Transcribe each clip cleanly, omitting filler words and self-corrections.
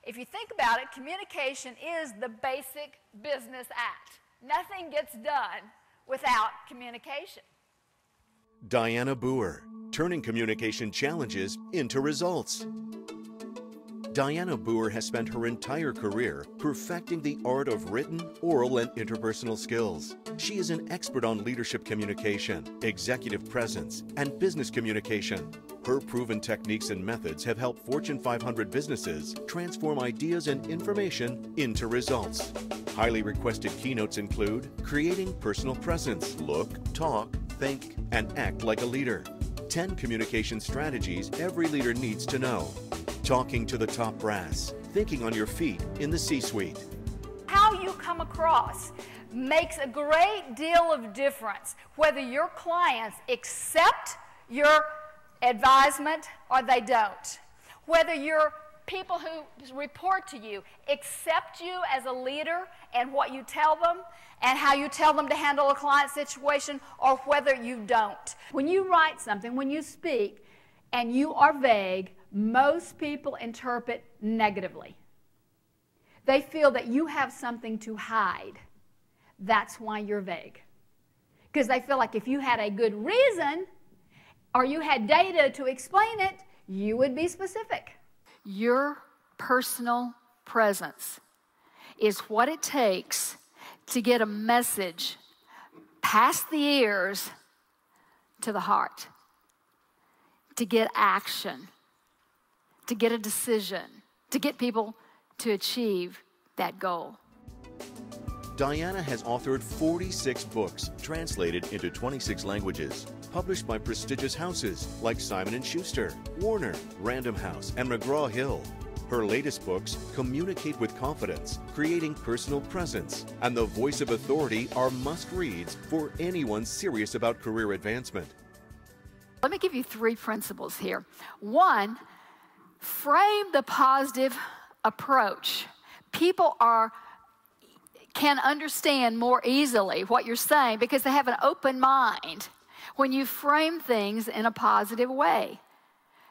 If you think about it, communication is the basic business act. Nothing gets done without communication. Dianna Booher, turning communication challenges into results. Dianna Booher has spent her entire career perfecting the art of written, oral, and interpersonal skills. She is an expert on leadership communication, executive presence, and business communication. Her proven techniques and methods have helped Fortune 500 businesses transform ideas and information into results. Highly requested keynotes include creating personal presence, look, talk, think, and act like a leader. 10 communication strategies every leader needs to know. Talking to the top brass, thinking on your feet in the C-suite. How you come across makes a great deal of difference whether your clients accept your advisement or they don't. Whether your people who report to you accept you as a leader and what you tell them and how you tell them to handle a client situation, or whether you don't. When you write something, when you speak, and you are vague, most people interpret negatively. They feel that you have something to hide. That's why you're vague. Because they feel like if you had a good reason or you had data to explain it, you would be specific. Your personal presence is what it takes to get a message past the ears to the heart, to get action, to get a decision, to get people to achieve that goal. Dianna has authored 46 books, translated into 26 languages, published by prestigious houses like Simon & Schuster, Warner, Random House, and McGraw-Hill. Her latest books, Communicate with Confidence, Creating Personal Presence, and The Voice of Authority, are must-reads for anyone serious about career advancement. Let me give you 3 principles here. 1, frame the positive approach. People can understand more easily what you're saying because they have an open mind when you frame things in a positive way.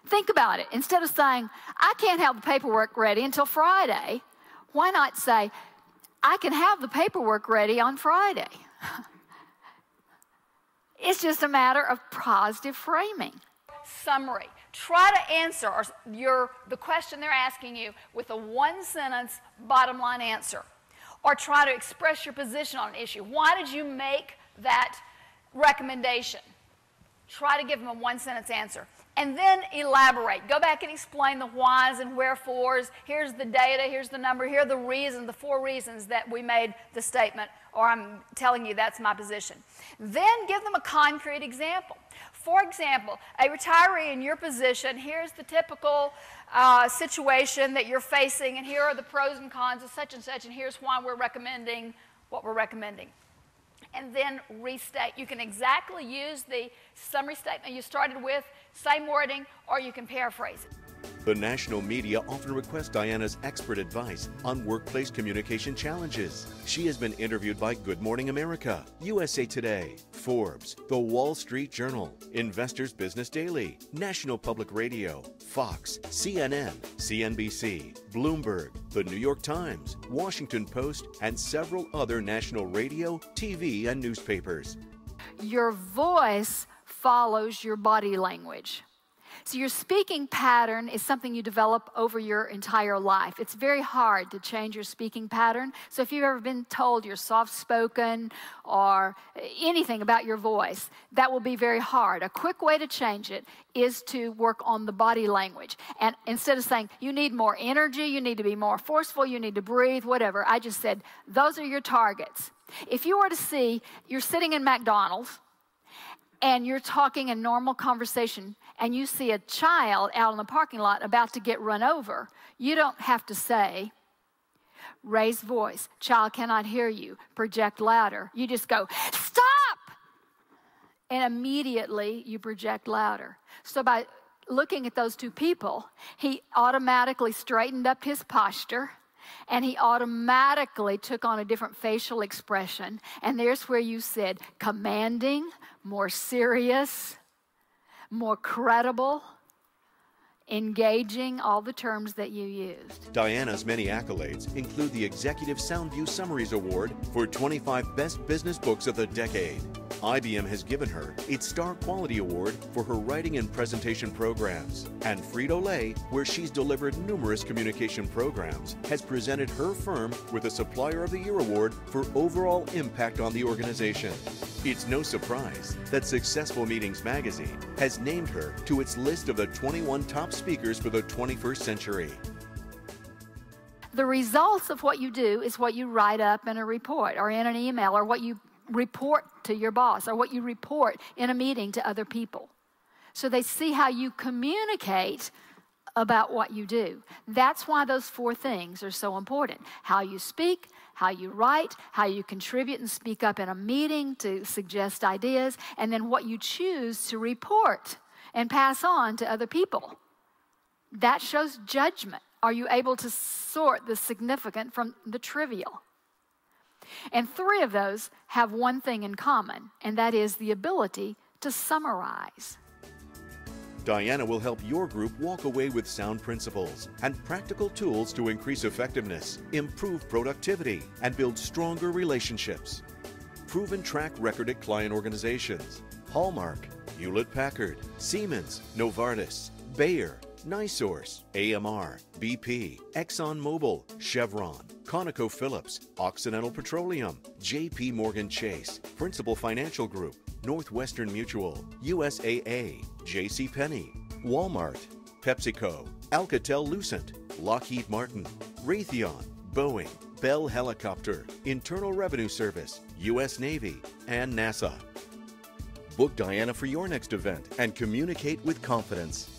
Think about it. Instead of saying, I can't have the paperwork ready until Friday, why not say, I can have the paperwork ready on Friday? It's just a matter of positive framing. Summary. Try to answer the question they're asking you with a 1-sentence bottom line answer. Or try to express your position on an issue. Why did you make that recommendation? Try to give them a 1-sentence answer. And then elaborate. Go back and explain the whys and wherefores. Here's the data, here's the number, here are the reasons, the 4 reasons that we made the statement, or I'm telling you that's my position. Then give them a concrete example. For example, a retiree in your position, here's the typical situation that you're facing, and here are the pros and cons of such and such, and here's why we're recommending what we're recommending. And then restate. You can exactly use the summary statement you started with, same wording, or you can paraphrase it. The national media often request Dianna's expert advice on workplace communication challenges. She has been interviewed by Good Morning America, USA Today, Forbes, The Wall Street Journal, Investors Business Daily, National Public Radio, Fox, CNN, CNBC, Bloomberg, The New York Times, Washington Post, and several other national radio, TV, and newspapers. Your voice follows your body language. So your speaking pattern is something you develop over your entire life. It's very hard to change your speaking pattern. So if you've ever been told you're soft-spoken or anything about your voice, that will be very hard. A quick way to change it is to work on the body language. And instead of saying, you need more energy, you need to be more forceful, you need to breathe, whatever, I just said, those are your targets. If you were to see, you're sitting in McDonald's, and you're talking in normal conversation, and you see a child out in the parking lot about to get run over, you don't have to say, raise voice, child cannot hear you, project louder. You just go, stop! And immediately you project louder. So by looking at those 2 people, he automatically straightened up his posture, and he automatically took on a different facial expression. And there's where you said commanding, more serious, more credible, engaging all the terms that you used. Dianna's many accolades include the Executive Soundview Summaries Award for 25 Best Business Books of the Decade. IBM has given her its Star Quality Award for her writing and presentation programs. And Frito-Lay, where she's delivered numerous communication programs, has presented her firm with a Supplier of the Year Award for overall impact on the organization. It's no surprise that Successful Meetings magazine has named her to its list of the 21 top speakers for the 21st century. The results of what you do is what you write up in a report or in an email, or what you report to your boss, or what you report in a meeting to other people. So they see how you communicate about what you do. That's why those 4 things are so important. How you speak, how you write, how you contribute and speak up in a meeting to suggest ideas, and then what you choose to report and pass on to other people. That shows judgment. Are you able to sort the significant from the trivial? And 3 of those have one thing in common, and that is the ability to summarize. Dianna will help your group walk away with sound principles and practical tools to increase effectiveness, improve productivity, and build stronger relationships. Proven track record at client organizations: Hallmark, Hewlett-Packard, Siemens, Novartis, Bayer, NiSource, AMR, BP, ExxonMobil, Chevron, ConocoPhillips, Occidental Petroleum, JP Morgan Chase, Principal Financial Group, Northwestern Mutual, USAA, JCPenney, Walmart, PepsiCo, Alcatel-Lucent, Lockheed Martin, Raytheon, Boeing, Bell Helicopter, Internal Revenue Service, U.S. Navy, and NASA. Book Dianna for your next event and communicate with confidence.